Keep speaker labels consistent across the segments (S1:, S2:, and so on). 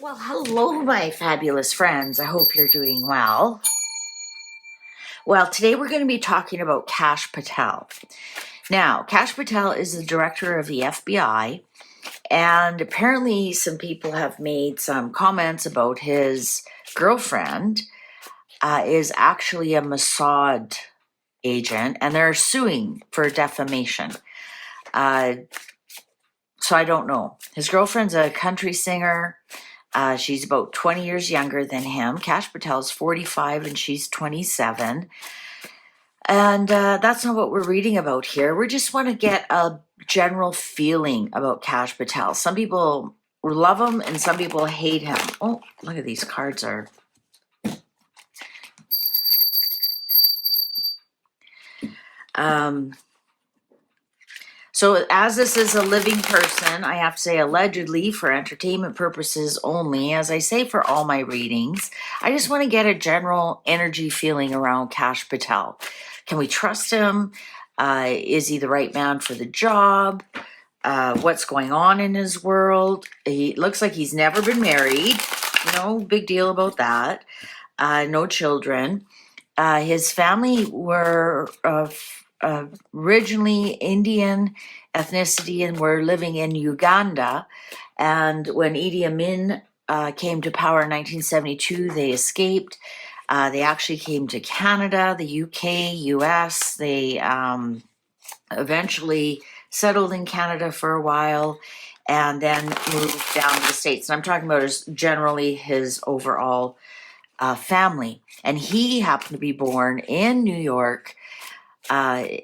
S1: Well, hello, my fabulous friends. I hope you're doing well. Well, today we're going to be talking about Kash Patel. Now, Kash Patel is the director of the FBI, and apparently some people have made some comments about his girlfriend is actually a Mossad agent, and they're suing for defamation. So I don't know. His girlfriend's a country singer. She's about 20 years younger than him. Kash Patel's 45 and she's 27. And that's not what we're reading about here. We just want to get a general feeling about Kash Patel. Some people love him and some people hate him. Oh, look at these cards are. So as this is a living person, I have to say allegedly for entertainment purposes only, as I say for all my readings, I just want to get a general energy feeling around Kash Patel. Can we trust him? Is he the right man for the job? What's going on in his world? He looks like he's never been married. No big deal about that. No children. His family were originally Indian ethnicity and were living in Uganda. And when Idi Amin came to power in 1972, they escaped. They actually came to Canada, the UK, US. They eventually settled in Canada for a while and then moved down to the States. And I'm talking about generally his overall family. And he happened to be born in New York. So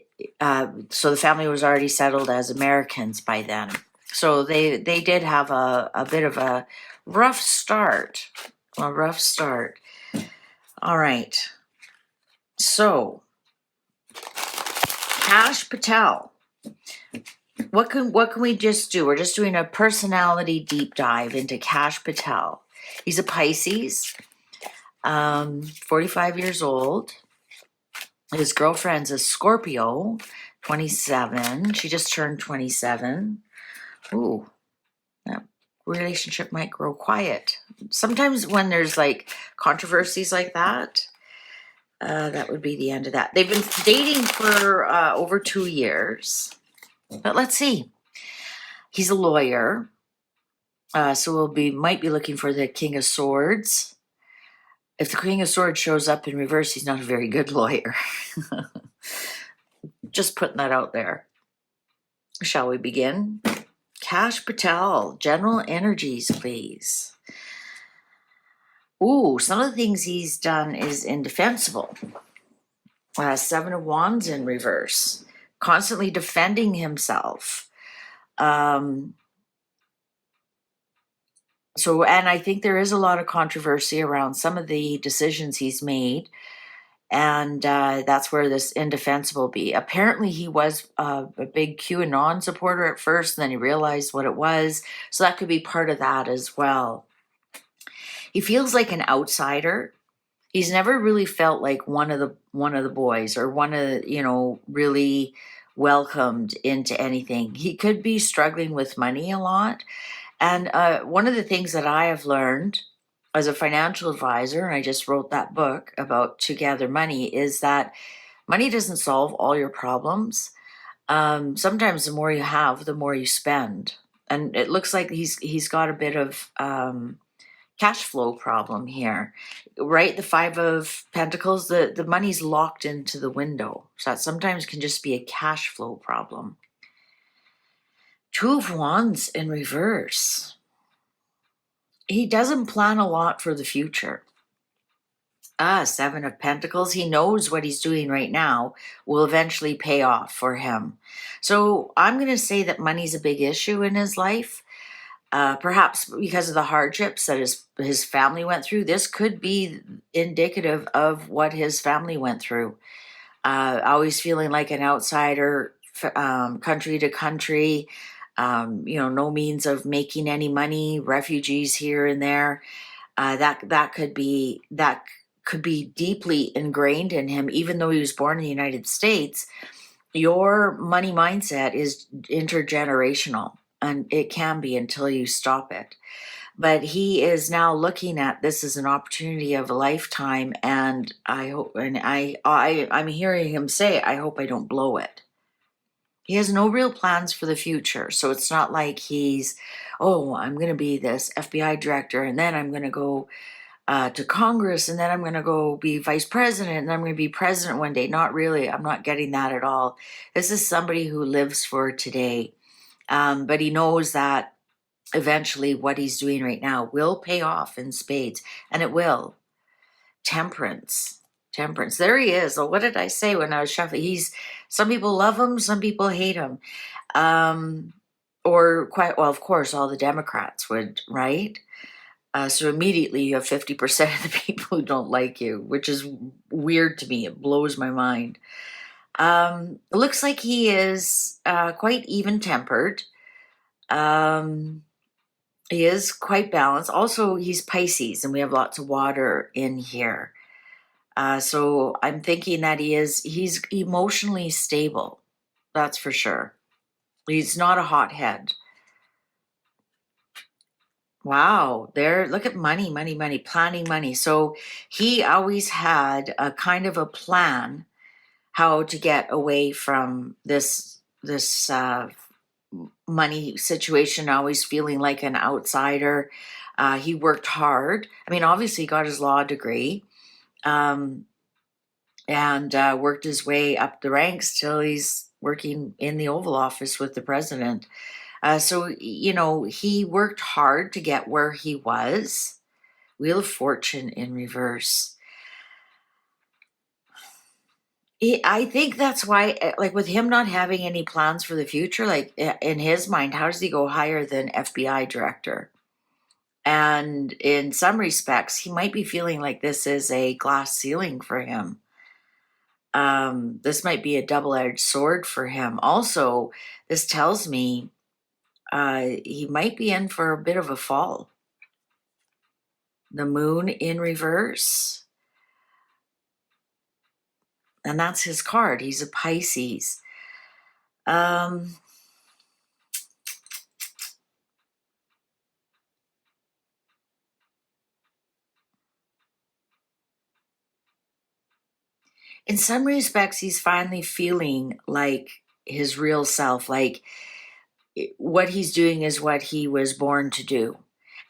S1: the family was already settled as Americans by then. So they did have a bit of a rough start. All right. So Kash Patel. What can we just do? We're just doing a personality deep dive into Kash Patel. He's a Pisces, 45 years old. His girlfriend's a Scorpio, 27. She just turned 27. Ooh, that relationship might grow quiet. Sometimes when there's like controversies like that, that would be the end of that. They've been dating for over 2 years. But let's see. He's a lawyer. So might be looking for the King of Swords. If the King of Swords shows up in reverse, he's not a very good lawyer. Just putting that out there. Shall we begin? Kash Patel, general energies, please. Ooh, some of the things he's done is indefensible. 7 of Wands in reverse. Constantly defending himself. So, and I think there is a lot of controversy around some of the decisions he's made. And that's where this indefensible be. Apparently, he was a big QAnon supporter at first, and then he realized what it was. So that could be part of that as well. He feels like an outsider. He's never really felt like one of the boys or really welcomed into anything. He could be struggling with money a lot. And one of the things that I have learned as a financial advisor, and I just wrote that book about To Gather Money, is that money doesn't solve all your problems. Sometimes the more you have, the more you spend. And it looks like he's got a bit of cash flow problem here, right? The 5 of Pentacles, the money's locked into the window. So that sometimes can just be a cash flow problem. 2 of Wands in reverse. He doesn't plan a lot for the future. 7 of Pentacles. He knows what he's doing right now will eventually pay off for him. So I'm going to say that money's a big issue in his life. Perhaps because of the hardships that his family went through. This could be indicative of what his family went through. Always feeling like an outsider, country to country. No means of making any money, refugees here and there. That could be deeply ingrained in him, even though he was born in the United States. Your money mindset is intergenerational, and it can be until you stop it. But he is now looking at this as an opportunity of a lifetime, and I hope, and I'm hearing him say, I hope I don't blow it. He has no real plans for the future. So it's not like he's, oh, I'm going to be this FBI director, and then I'm going to go to Congress, and then I'm going to go be vice president, and I'm going to be president one day. Not really. I'm not getting that at all. This is somebody who lives for today. But he knows that eventually what he's doing right now will pay off in spades, and it will. Temperance. Temperance. There he is. Oh, what did I say when I was shuffling? Some people love him, some people hate him. Or quite well, of course, all the Democrats would, right? So immediately you have 50% of the people who don't like you, which is weird to me. It blows my mind. It looks like he is quite even-tempered. He is quite balanced. Also, he's Pisces, and we have lots of water in here. So I'm thinking that he's emotionally stable. That's for sure. He's not a hothead. Wow, look at money, money, money, planning money. So he always had a kind of a plan how to get away from this money situation, always feeling like an outsider. He worked hard. I mean, obviously, he got his law degree, and worked his way up the ranks till he's working in the Oval Office with the president. So, he worked hard to get where he was. Wheel of Fortune in reverse. I think that's why, like with him not having any plans for the future, like in his mind, how does he go higher than FBI director? And in some respects, he might be feeling like this is a glass ceiling for him. This might be a double-edged sword for him. Also, this tells me he might be in for a bit of a fall. The moon in reverse. And that's his card. He's a Pisces. In some respects, he's finally feeling like his real self, like what he's doing is what he was born to do.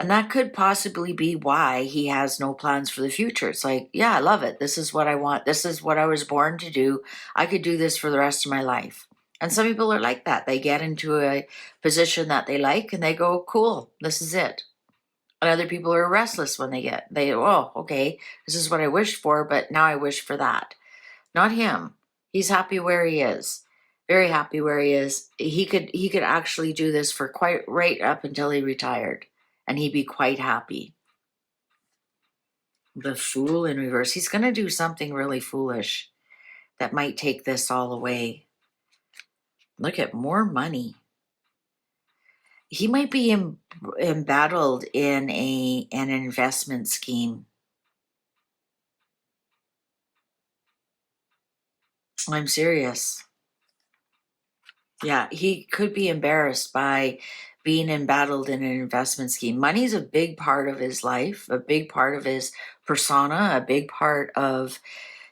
S1: And that could possibly be why he has no plans for the future. It's like, yeah, I love it. This is what I want. This is what I was born to do. I could do this for the rest of my life. And some people are like that. They get into a position that they like and they go, cool, this is it. And other people are restless when oh, okay, this is what I wished for, but now I wish for that. Not him. He's happy where he is. Very happy where he is. He could actually do this for quite right up until he retired, and he'd be quite happy. The Fool in reverse. He's going to do something really foolish that might take this all away. Look at more money. He might be embattled in an investment scheme. I'm serious. Yeah, he could be embarrassed by being embattled in an investment scheme. Money's a big part of his life, a big part of his persona, a big part of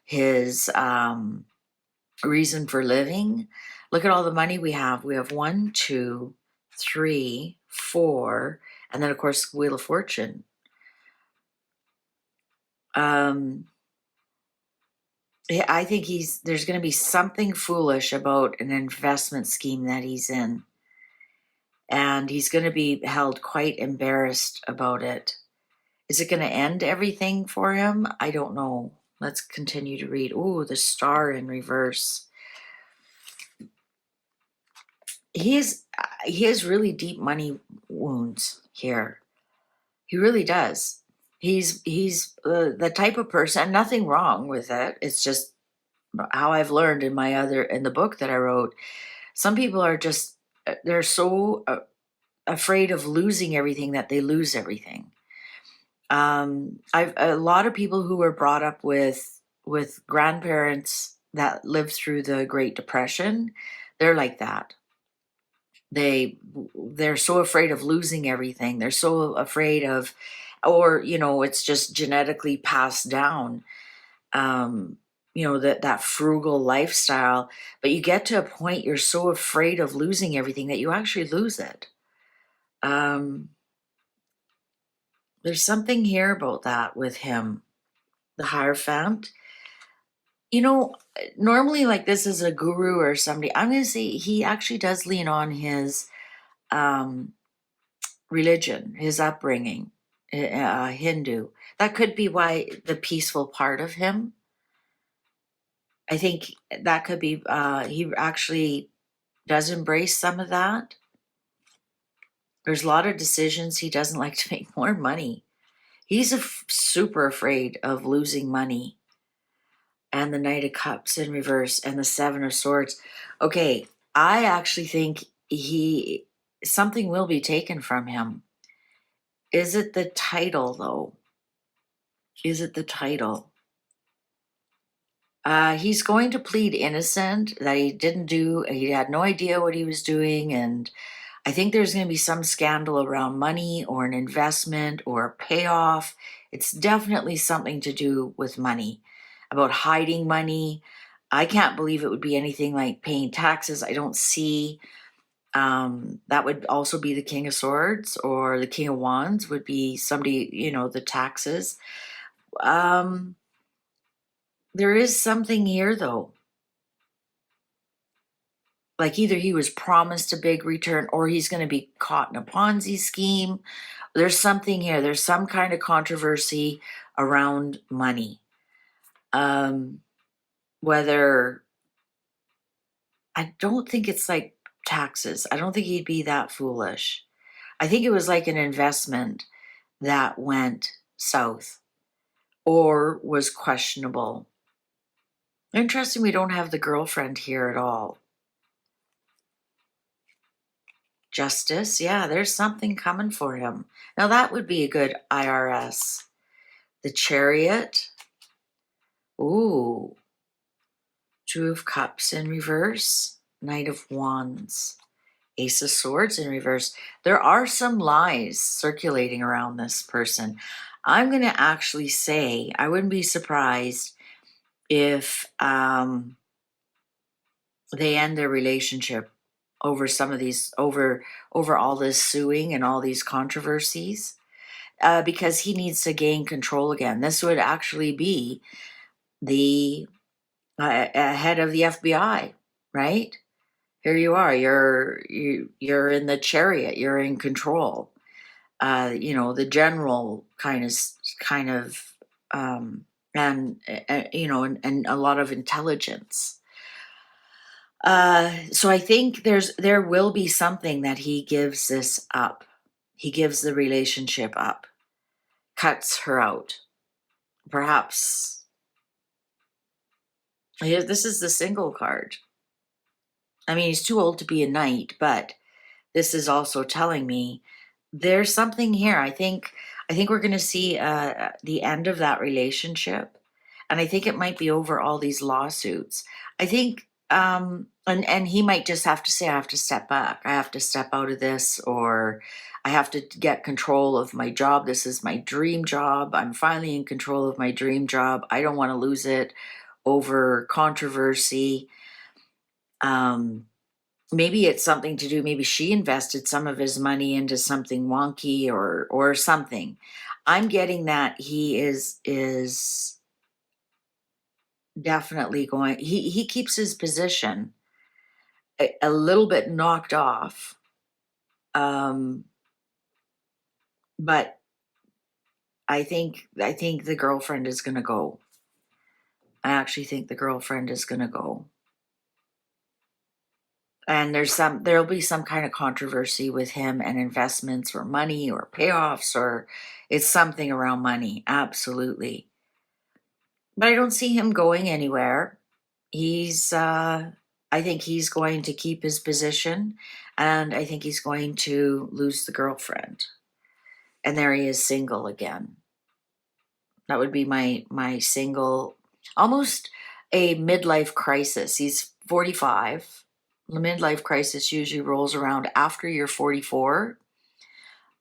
S1: his reason for living. Look at all the money we have. We have 1, 2, 3, 4, and then of course Wheel of Fortune. I think there's going to be something foolish about an investment scheme that he's in. And he's going to be held quite embarrassed about it. Is it going to end everything for him? I don't know. Let's continue to read. Ooh, the Star in reverse. He has really deep money wounds here. He really does. He's the type of person, nothing wrong with it. It's just how I've learned in the book that I wrote. Some people are just, they're so afraid of losing everything that they lose everything. I've a lot of people who were brought up with grandparents that lived through the Great Depression. They're like that. They're so afraid of losing everything. They're so afraid of, or it's just genetically passed down. Um, that frugal lifestyle. But you get to a point you're so afraid of losing everything that you actually lose it. Um, there's something here about that with him, the Hierophant. You know, normally, like, this is a guru or somebody. I'm going to say he actually does lean on his um, religion, his upbringing, Hindu. That could be why the peaceful part of him. I think that could be, he actually does embrace some of that. There's a lot of decisions he doesn't like to make more money. He's super afraid of losing money. And the Knight of Cups in reverse and the Seven of Swords. Okay, I actually think something will be taken from him. Is it the title, though? Is it the title? He's going to plead innocent, that he had no idea what he was doing. And I think there's going to be some scandal around money or an investment or a payoff. It's definitely something to do with money, about hiding money. I can't believe it would be anything like paying taxes. I don't see. That would also be the King of Swords, or the King of Wands would be somebody, the taxes. Um, there is something here, though. Like, either he was promised a big return or he's going to be caught in a Ponzi scheme. There's something here. There's some kind of controversy around money. Whether, I don't think it's like taxes. I don't think he'd be that foolish. I think it was like an investment that went south or was questionable. Interesting, we don't have the girlfriend here at all. Justice, yeah, there's something coming for him. Now that would be a good IRS. The Chariot. Ooh. Two of Cups in reverse. Knight of Wands. Ace of Swords in reverse. There are some lies circulating around this person. I'm going to actually say I wouldn't be surprised if they end their relationship over some of these, over all this suing and all these controversies, because he needs to gain control again. This would actually be the head of the FBI, right? Here you are. You're in the Chariot. You're in control. The general kind of, and and a lot of intelligence. So I think there will be something that he gives this up. He gives the relationship up, cuts her out. Perhaps this is the single card. I mean, he's too old to be a knight, but this is also telling me there's something here. I think we're going to see the end of that relationship, and I think it might be over all these lawsuits. I think, and he might just have to say, I have to step back. I have to step out of this, or I have to get control of my job. This is my dream job. I'm finally in control of my dream job. I don't want to lose it over controversy. Maybe it's something to do, maybe she invested some of his money into something wonky, or something. I'm getting that he is definitely going, he keeps his position a little bit knocked off. But I think the girlfriend is going to go. I actually think the girlfriend is going to go. And there'll be some kind of controversy with him and investments or money or payoffs, or it's something around money. Absolutely. But I don't see him going anywhere. I think he's going to keep his position, and I think he's going to lose the girlfriend. And there he is, single again. That would be my single, almost a midlife crisis. He's 45. The midlife crisis usually rolls around after you're 44.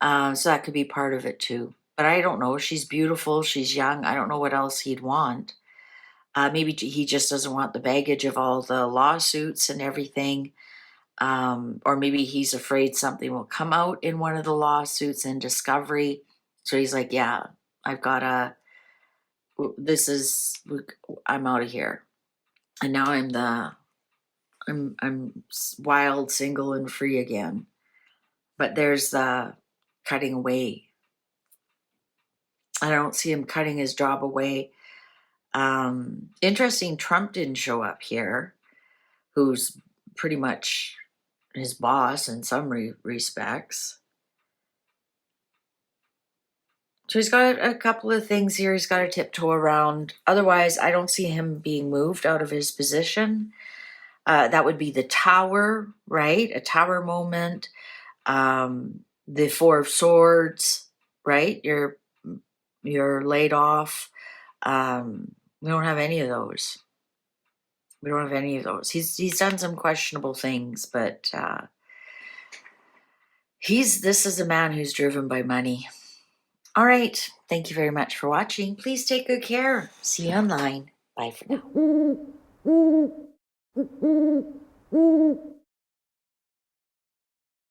S1: So that could be part of it too. But I don't know. She's beautiful. She's young. I don't know what else he'd want. Maybe he just doesn't want the baggage of all the lawsuits and everything. Or maybe he's afraid something will come out in one of the lawsuits in discovery. So he's like, yeah, I've got to, I'm out of here. And now I'm wild, single, and free again. But there's the cutting away. I don't see him cutting his job away. Interesting, Trump didn't show up here, who's pretty much his boss in some respects. So he's got a couple of things here he's got to tiptoe around. Otherwise, I don't see him being moved out of his position. That would be the tower, right? A tower moment. The Four of Swords, right? You're laid off. We don't have any of those. We don't have any of those. He's done some questionable things, but this is a man who's driven by money. All right. Thank you very much for watching. Please take good care. See you online. Bye for now.